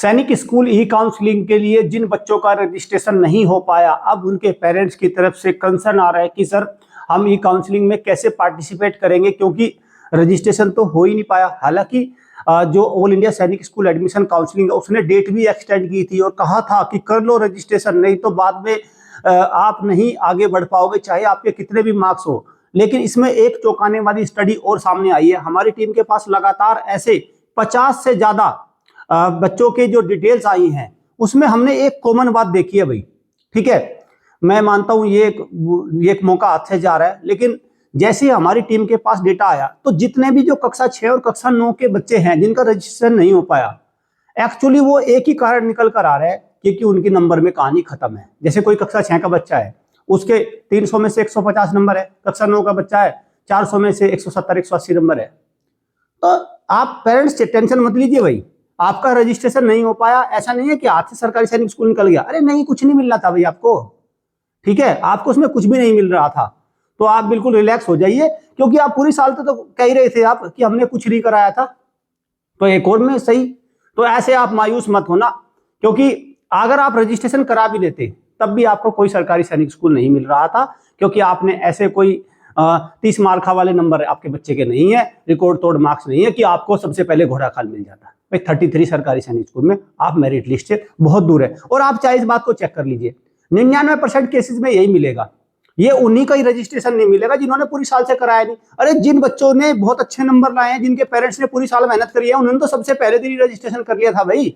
सैनिक स्कूल ई काउंसलिंग के लिए जिन बच्चों का रजिस्ट्रेशन नहीं हो पाया, अब उनके पेरेंट्स की तरफ से कंसर्न आ रहा है कि सर हम ई काउंसलिंग में कैसे पार्टिसिपेट करेंगे, क्योंकि रजिस्ट्रेशन तो हो ही नहीं पाया। हालांकि जो ऑल इंडिया सैनिक स्कूल एडमिशन काउंसलिंग है उसने डेट भी एक्सटेंड की थी और कहा था कि कर लो रजिस्ट्रेशन, नहीं तो बाद में आप नहीं आगे बढ़ पाओगे चाहे आपके कितने भी मार्क्स हो। लेकिन इसमें एक चौंकाने वाली स्टडी और सामने आई है। हमारी टीम के पास लगातार ऐसे 50 से ज्यादा बच्चों के जो डिटेल्स आई हैं उसमें हमने एक कॉमन बात देखी है भाई। ठीक है, मैं मानता हूं ये एक मौका हाथ से जा रहा है, लेकिन जैसे ही हमारी टीम के पास डेटा आया तो जितने भी जो कक्षा 6 और कक्षा 9 के बच्चे हैं जिनका रजिस्ट्रेशन नहीं हो पाया, एक्चुअली वो एक ही कारण निकल कर आ रहा है क्योंकि उनकी नंबर में कहानी खत्म है। जैसे कोई कक्षा 6 का बच्चा है, उसके 300 में से 150 नंबर है, कक्षा 9 का बच्चा है 400 में से 170-180 नंबर है। तो आप पेरेंट्स टेंशन मत लीजिए भाई, आपका रजिस्ट्रेशन नहीं हो पाया ऐसा नहीं है कि हाथ से सरकारी सैनिक स्कूल निकल गया। अरे नहीं, कुछ नहीं मिल रहा था भाई आपको। ठीक है, आपको उसमें कुछ भी नहीं मिल रहा था, तो आप बिल्कुल रिलैक्स हो जाइए, क्योंकि आप पूरी साल तो कह ही रहे थे आप कि हमने कुछ नहीं कराया था, तो एक और में सही। तो ऐसे आप मायूस मत होना, क्योंकि अगर आप रजिस्ट्रेशन करा भी लेते तब भी आपको कोई सरकारी सैनिक स्कूल नहीं मिल रहा था, क्योंकि आपने ऐसे कोई 30 मार्का वाले नंबर आपके बच्चे के नहीं है, रिकॉर्ड तोड़ मार्क्स नहीं है कि आपको सबसे पहले घोड़ा खाल मिल जाता। भाई 33 सरकारी सैनिक स्कूल में आप मेरिट लिस्ट से बहुत दूर है। और आप चाहे इस बात को चेक कर लीजिए, 99% केसेस में यही मिलेगा, ये उन्हीं का ही रजिस्ट्रेशन नहीं मिलेगा जिन्होंने पूरी साल से कराया नहीं। अरे जिन बच्चों ने बहुत अच्छे नंबर लाए हैं, जिनके पेरेंट्स ने पूरी साल मेहनत करी है, उन्होंने तो सबसे पहले दिन ही रजिस्ट्रेशन कर लिया था भाई।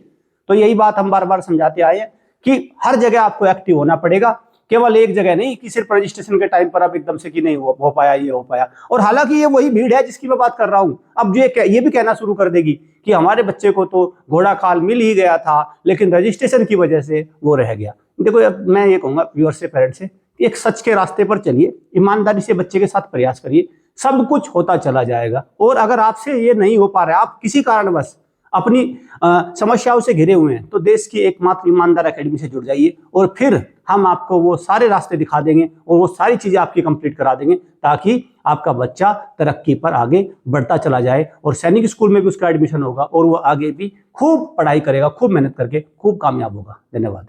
तो यही बात हम बार बार समझाते आए हैं कि हर जगह आपको एक्टिव होना पड़ेगा, केवल एक जगह नहीं कि सिर्फ रजिस्ट्रेशन के टाइम पर आप एकदम से कि नहीं हो पाया, ये हो पाया। और हालांकि ये वही भीड़ है जिसकी मैं बात कर रहा हूं, अब ये भी कहना शुरू कर देगी कि हमारे बच्चे को तो घोड़ा खाल मिल ही गया था लेकिन रजिस्ट्रेशन की वजह से वो रह गया। देखो, मैं ये कहूंगा व्यूअर्स से, पेरेंट्स से, एक सच के रास्ते पर चलिए, ईमानदारी से बच्चे के साथ प्रयास करिए, सब कुछ होता चला जाएगा। और अगर आपसे ये नहीं हो पा रहा है, आप किसी कारणवश अपनी समस्याओं से घिरे हुए हैं, तो देश की एकमात्र ईमानदार एकेडमी से जुड़ जाइए और फिर हम आपको वो सारे रास्ते दिखा देंगे और वो सारी चीजें आपकी कंप्लीट करा देंगे, ताकि आपका बच्चा तरक्की पर आगे बढ़ता चला जाए और सैनिक स्कूल में भी उसका एडमिशन होगा और वो आगे भी खूब पढ़ाई करेगा, खूब मेहनत करके खूब कामयाब होगा। धन्यवाद।